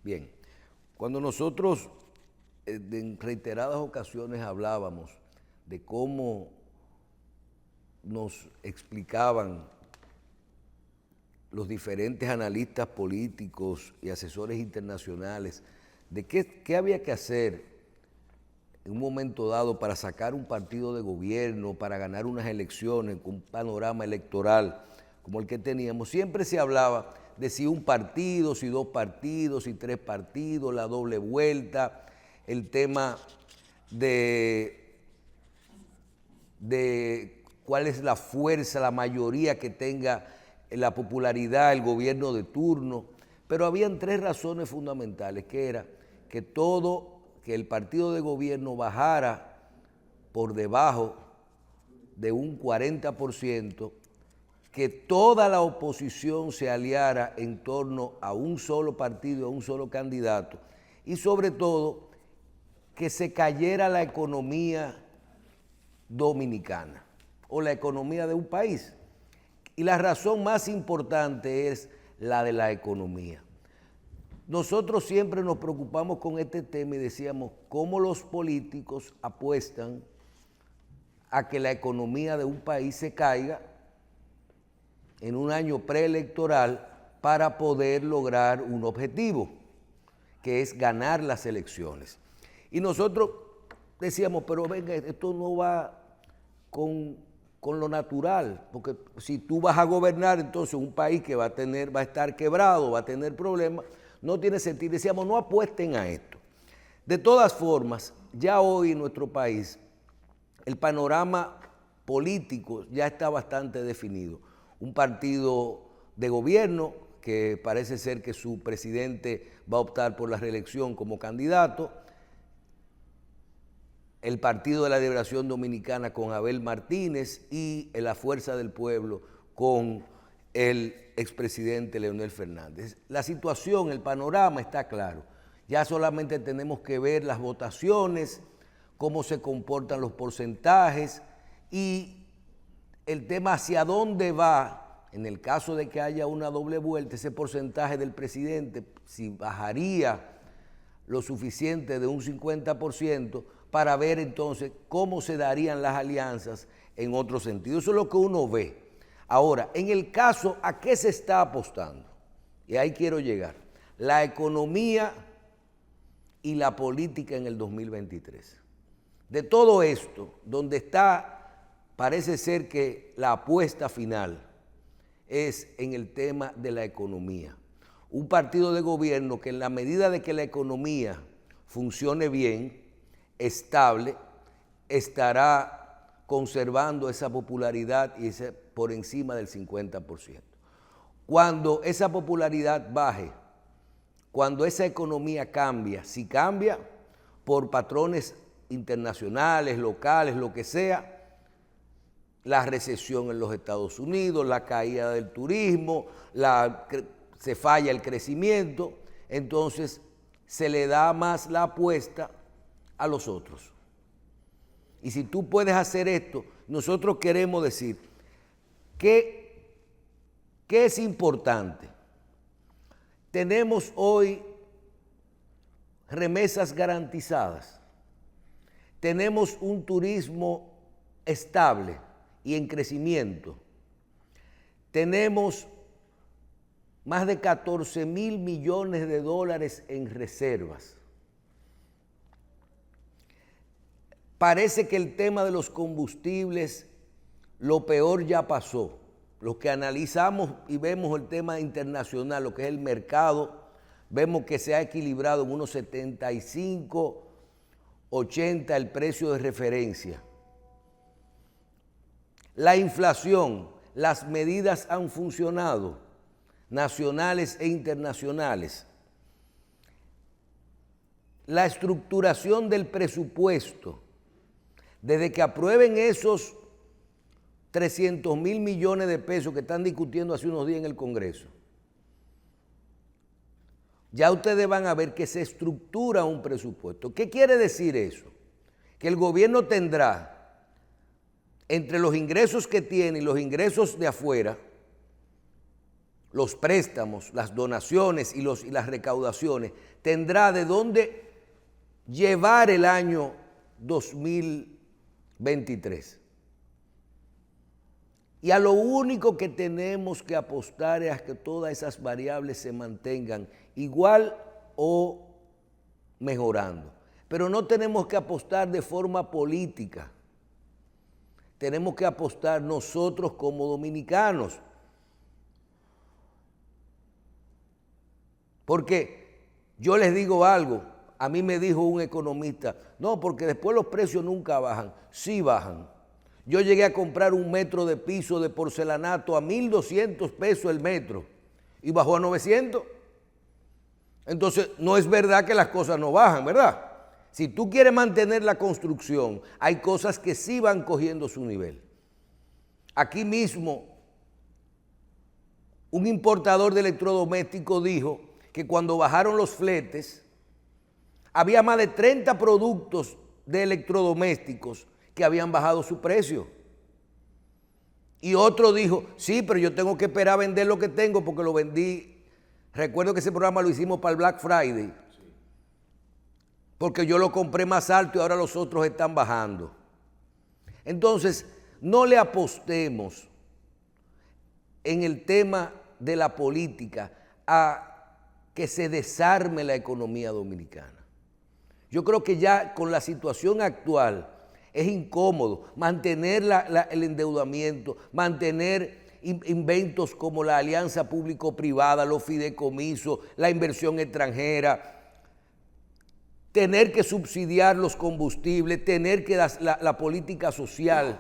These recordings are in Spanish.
Bien, cuando nosotros en reiteradas ocasiones hablábamos de cómo nos explicaban los diferentes analistas políticos y asesores internacionales de qué había que hacer en un momento dado para sacar un partido de gobierno, para ganar unas elecciones con un panorama electoral como el que teníamos, siempre se hablaba de si un partido, si dos partidos, si tres partidos, la doble vuelta, el tema de cuál es la fuerza, la mayoría que tenga la popularidad, el gobierno de turno, pero habían tres razones fundamentales, que era que el partido de gobierno bajara por debajo de un 40%, que toda la oposición se aliara en torno a un solo partido, a un solo candidato, y sobre todo que se cayera la economía dominicana o la economía de un país. Y la razón más importante es la de la economía. Nosotros siempre nos preocupamos con este tema y decíamos cómo los políticos apuestan a que la economía de un país se caiga en un año preelectoral para poder lograr un objetivo, que es ganar las elecciones. Y nosotros decíamos, pero venga, esto no va con lo natural, porque si tú vas a gobernar entonces un país que va a estar quebrado, va a tener problemas, no tiene sentido. Decíamos, no apuesten a esto. De todas formas, ya hoy en nuestro país el panorama político ya está bastante definido. Un partido de gobierno que parece ser que su presidente va a optar por la reelección como candidato, el Partido de la Liberación Dominicana con Abel Martínez y la Fuerza del Pueblo con el expresidente Leonel Fernández. La situación, el panorama está claro. Ya solamente tenemos que ver las votaciones, cómo se comportan los porcentajes y el tema hacia dónde va, en el caso de que haya una doble vuelta, ese porcentaje del presidente, si bajaría lo suficiente de un 50%, para ver entonces cómo se darían las alianzas en otro sentido. Eso es lo que uno ve. Ahora, en el caso, ¿a qué se está apostando? Y ahí quiero llegar. La economía y la política en el 2023. De todo esto, donde está, parece ser que la apuesta final es en el tema de la economía. Un partido de gobierno que en la medida de que la economía funcione bien, estable, estará conservando esa popularidad y ese por encima del 50%. Cuando esa popularidad baje, cuando esa economía cambia, si cambia por patrones internacionales, locales, lo que sea, la recesión en los Estados Unidos, la caída del turismo, se falla el crecimiento, entonces se le da más la apuesta a los otros. Y si tú puedes hacer esto, nosotros queremos decir que es importante. Tenemos hoy remesas garantizadas, tenemos un turismo estable y en crecimiento, tenemos más de 14,000 millones de dólares en reservas. Parece que el tema de los combustibles, lo peor ya pasó. Los que analizamos y vemos el tema internacional, lo que es el mercado, vemos que se ha equilibrado en unos 75, 80 el precio de referencia. La inflación, las medidas han funcionado, nacionales e internacionales. La estructuración del presupuesto, desde que aprueben esos 300,000 millones de pesos que están discutiendo hace unos días en el Congreso, ya ustedes van a ver que se estructura un presupuesto. ¿Qué quiere decir eso? Que el gobierno tendrá, entre los ingresos que tiene y los ingresos de afuera, los préstamos, las donaciones y las recaudaciones, tendrá de dónde llevar el año 2023. Y a lo único que tenemos que apostar es a que todas esas variables se mantengan igual o mejorando. Pero no tenemos que apostar de forma política. Tenemos que apostar nosotros como dominicanos. Porque yo les digo algo, a mí me dijo un economista, no, porque después los precios nunca bajan. Sí bajan. Yo llegué a comprar un metro de piso de porcelanato a 1,200 pesos el metro y bajó a 900. Entonces, no es verdad que las cosas no bajan, ¿verdad? Si tú quieres mantener la construcción, hay cosas que sí van cogiendo su nivel. Aquí mismo, un importador de electrodomésticos dijo que cuando bajaron los fletes, había más de 30 productos de electrodomésticos que habían bajado su precio. Y otro dijo, sí, pero yo tengo que esperar a vender lo que tengo porque lo vendí. Recuerdo que ese programa lo hicimos para el Black Friday, porque yo lo compré más alto y ahora los otros están bajando. Entonces, no le apostemos en el tema de la política a que se desarme la economía dominicana. Yo creo que ya con la situación actual es incómodo mantener el endeudamiento, mantener inventos como la alianza público-privada, los fideicomisos, la inversión extranjera, tener que subsidiar los combustibles, tener que la política social,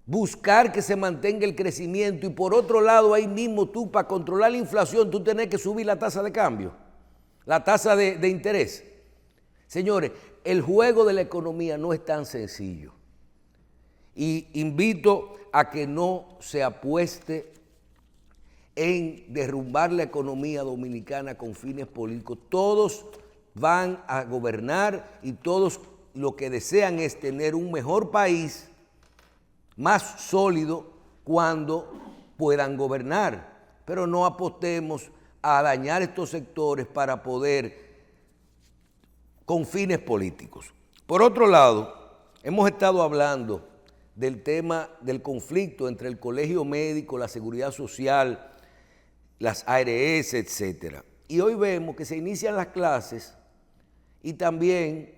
buscar que se mantenga el crecimiento y por otro lado ahí mismo tú para controlar la inflación tú tenés que subir la tasa de cambio, la tasa de interés. Señores, el juego de la economía no es tan sencillo y invito a que no se apueste en derrumbar la economía dominicana con fines políticos. Todos van a gobernar y todos lo que desean es tener un mejor país, más sólido cuando puedan gobernar. Pero no apostemos a dañar estos sectores para poder, con fines políticos. Por otro lado, hemos estado hablando del tema del conflicto entre el Colegio Médico, la Seguridad Social, las ARS, etcétera. Y hoy vemos que se inician las clases y también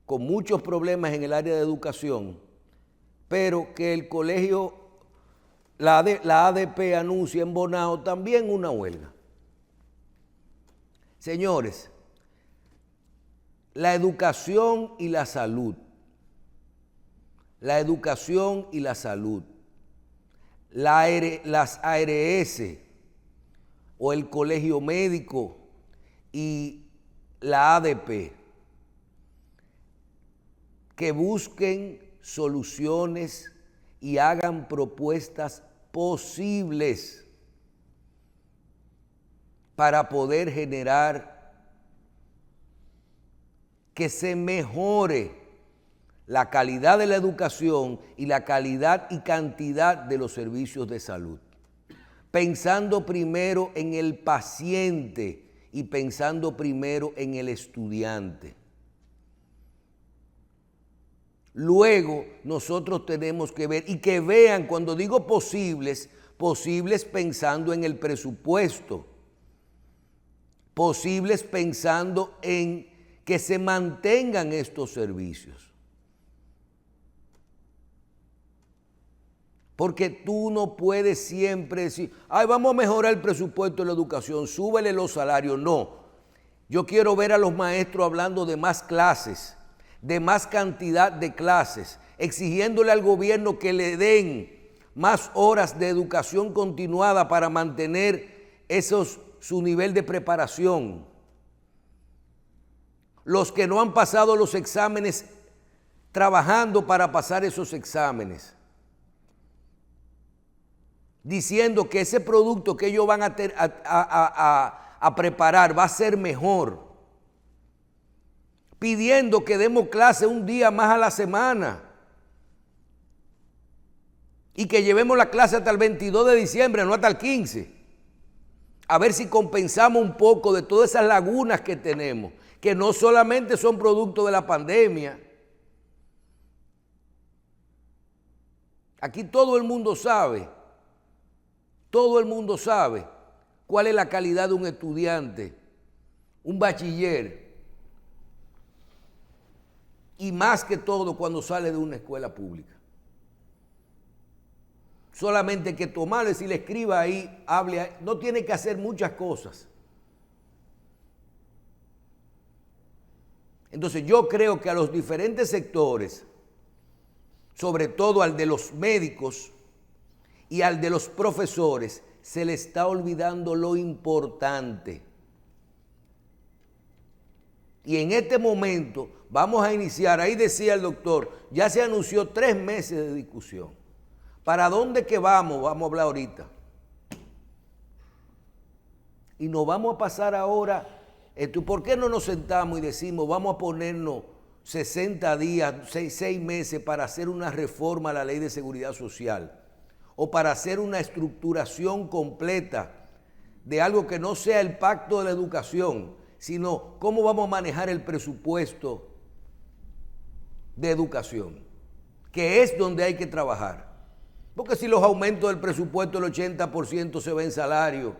con muchos problemas en el área de educación, pero que el colegio, la ADP anuncia en Bonao también una huelga. Señores, la educación y la salud, las ARS o el Colegio Médico y la ADP, que busquen soluciones y hagan propuestas posibles para poder generar que se mejore la calidad de la educación y la calidad y cantidad de los servicios de salud, pensando primero en el paciente y pensando primero en el estudiante. Luego nosotros tenemos que ver y que vean, cuando digo posibles, posibles pensando en el presupuesto, posibles pensando en que se mantengan estos servicios. Porque tú no puedes siempre decir, ay, vamos a mejorar el presupuesto de la educación, súbele los salarios. No, yo quiero ver a los maestros hablando de más clases, de más cantidad de clases, exigiéndole al gobierno que le den más horas de educación continuada para mantener su nivel de preparación. Los que no han pasado los exámenes, trabajando para pasar esos exámenes, diciendo que ese producto que ellos van a preparar va a ser mejor, pidiendo que demos clase un día más a la semana. y que llevemos la clase hasta el 22 de diciembre, no hasta el 15. A ver si compensamos un poco de todas esas lagunas que tenemos, que no solamente son producto de la pandemia. Aquí todo el mundo sabe cuál es la calidad de un estudiante, un bachiller, y más que todo cuando sale de una escuela pública. Solamente que tomarle, si le escriba ahí, hable ahí, no tiene que hacer muchas cosas. Entonces yo creo que a los diferentes sectores, sobre todo al de los médicos y al de los profesores, se le está olvidando lo importante. Y en este momento vamos a iniciar, ahí decía el doctor, ya se anunció 3 meses de discusión. ¿Para dónde que vamos? Vamos a hablar ahorita. Y nos vamos a pasar ahora, ¿por qué no nos sentamos y decimos, vamos a ponernos 60 días, 6 meses para hacer una reforma a la Ley de Seguridad Social? O para hacer una estructuración completa de algo que no sea el pacto de la educación, sino cómo vamos a manejar el presupuesto de educación, que es donde hay que trabajar. Porque si los aumentos del presupuesto, el 80% se ve en salario,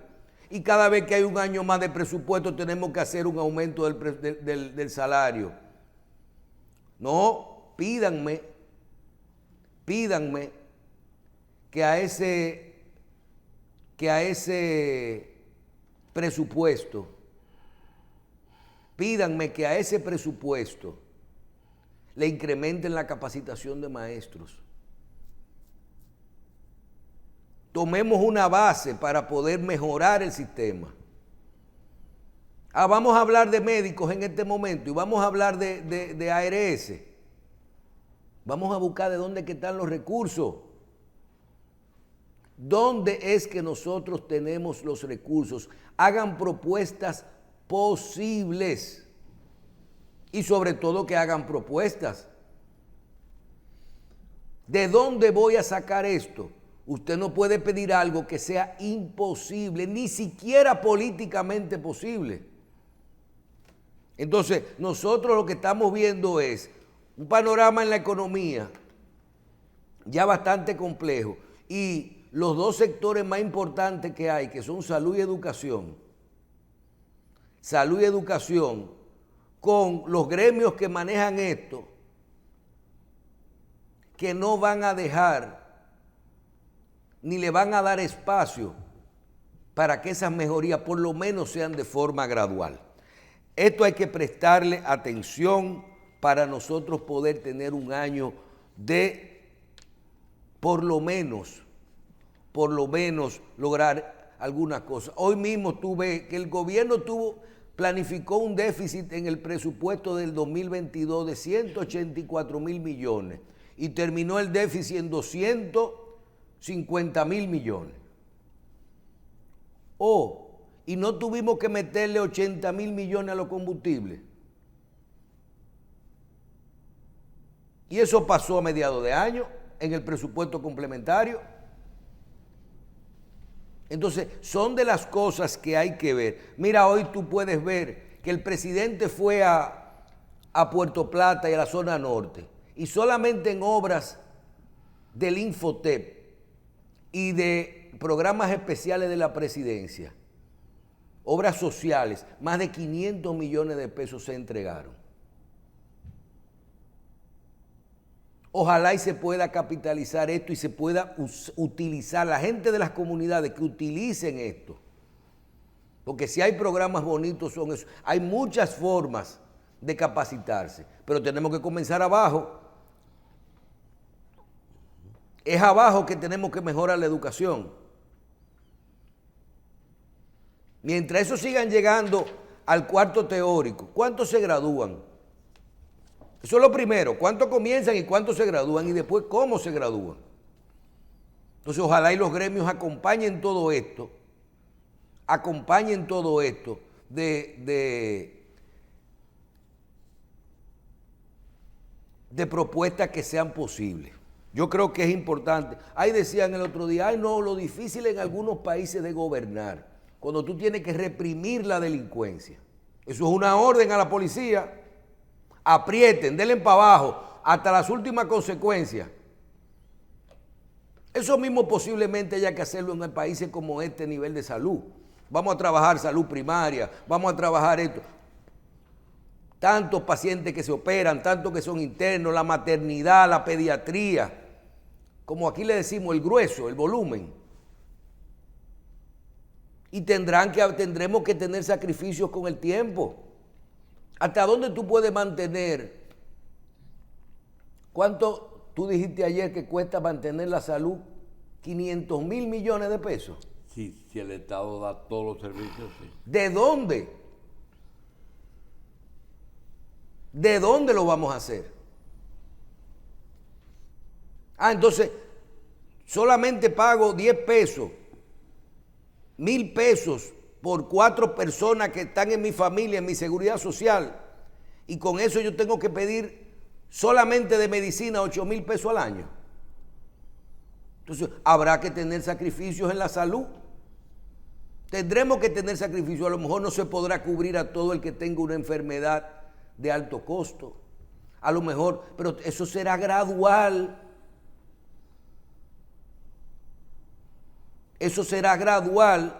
y cada vez que hay un año más de presupuesto tenemos que hacer un aumento del salario. No, pídanme que a ese presupuesto le incrementen la capacitación de maestros. Tomemos una base para poder mejorar el sistema. Vamos a hablar de médicos en este momento y vamos a hablar de ARS. Vamos a buscar de dónde que están los recursos. ¿Dónde es que nosotros tenemos los recursos? Hagan propuestas posibles y sobre todo que hagan propuestas. ¿De dónde voy a sacar esto? Usted no puede pedir algo que sea imposible, ni siquiera políticamente posible. Entonces, nosotros lo que estamos viendo es un panorama en la economía ya bastante complejo y los 2 sectores más importantes que hay, que son salud y educación, con los gremios que manejan esto, que no van a dejar ni le van a dar espacio para que esas mejorías por lo menos sean de forma gradual. Esto hay que prestarle atención para nosotros poder tener un año de por lo menos lograr alguna cosa. Hoy mismo tuve que el gobierno planificó un déficit en el presupuesto del 2022 de 184,000 millones y terminó el déficit en 250,000 millones. Y no tuvimos que meterle 80,000 millones a los combustibles. Y eso pasó a mediados de año en el presupuesto complementario. Entonces, son de las cosas que hay que ver. Mira, hoy tú puedes ver que el presidente fue a Puerto Plata y a la zona norte, y solamente en obras del Infotep y de programas especiales de la presidencia, obras sociales, más de 500 millones de pesos se entregaron. Ojalá y se pueda capitalizar esto y se pueda utilizar, la gente de las comunidades que utilicen esto. Porque si hay programas bonitos son eso. Hay muchas formas de capacitarse, pero tenemos que comenzar abajo. Es abajo que tenemos que mejorar la educación. Mientras eso sigan llegando al cuarto teórico, ¿cuántos se gradúan? Eso es lo primero, ¿cuántos comienzan y cuántos se gradúan? Y después, ¿cómo se gradúan? Entonces, ojalá y los gremios acompañen todo esto de propuestas que sean posibles. Yo creo que es importante. Ahí decían el otro día, ay no, lo difícil en algunos países de gobernar, cuando tú tienes que reprimir la delincuencia. Eso es una orden a la policía. Aprieten, denle para abajo, hasta las últimas consecuencias. Eso mismo posiblemente haya que hacerlo en países como este nivel de salud. Vamos a trabajar salud primaria, vamos a trabajar esto. Tantos pacientes que se operan, tantos que son internos, la maternidad, la pediatría, como aquí le decimos, el grueso, el volumen. Y tendremos que tener sacrificios con el tiempo. ¿Hasta dónde tú puedes mantener? ¿Cuánto tú dijiste ayer que cuesta mantener la salud? 500 mil millones de pesos. Sí, si el Estado da todos los servicios, sí. ¿De dónde? ¿De dónde lo vamos a hacer? Entonces, solamente pago 10 pesos, 1,000 pesos por 4 personas que están en mi familia, en mi seguridad social, y con eso yo tengo que pedir solamente de medicina 8,000 pesos al año. Entonces, habrá que tener sacrificios en la salud. Tendremos que tener sacrificios. A lo mejor no se podrá cubrir a todo el que tenga una enfermedad de alto costo. A lo mejor, pero eso será gradual. Eso será gradual.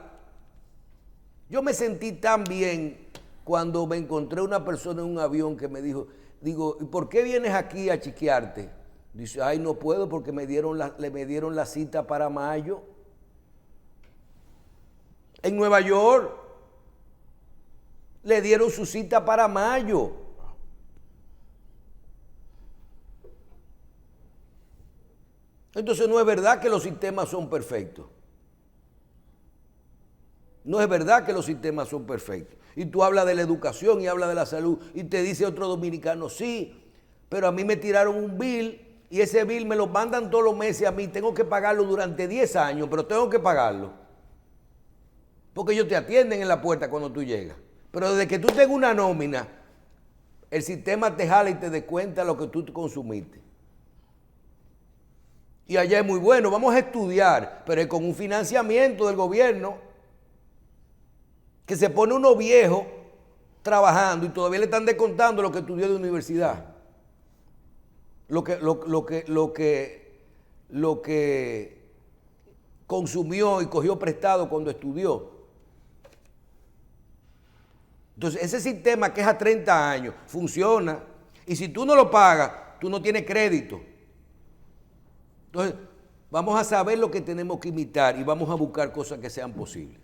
Yo me sentí tan bien cuando me encontré una persona en un avión que me dijo, digo, ¿y por qué vienes aquí a chequearte? Dice, ay, no puedo porque me dieron la cita para mayo. En Nueva York le dieron su cita para mayo. Entonces no es verdad que los sistemas son perfectos. No es verdad que los sistemas son perfectos. Y tú hablas de la educación y hablas de la salud y te dice otro dominicano, sí, pero a mí me tiraron un bill y ese bill me lo mandan todos los meses a mí, tengo que pagarlo durante 10 años, pero tengo que pagarlo. Porque ellos te atienden en la puerta cuando tú llegas. Pero desde que tú tengas una nómina, el sistema te jala y te descuenta lo que tú consumiste. Y allá es muy bueno, vamos a estudiar, pero es con un financiamiento del gobierno, que se pone uno viejo trabajando y todavía le están descontando lo que estudió de universidad. Lo que consumió y cogió prestado cuando estudió. Entonces, ese sistema que es a 30 años funciona y si tú no lo pagas, tú no tienes crédito. Entonces, vamos a saber lo que tenemos que imitar y vamos a buscar cosas que sean posibles.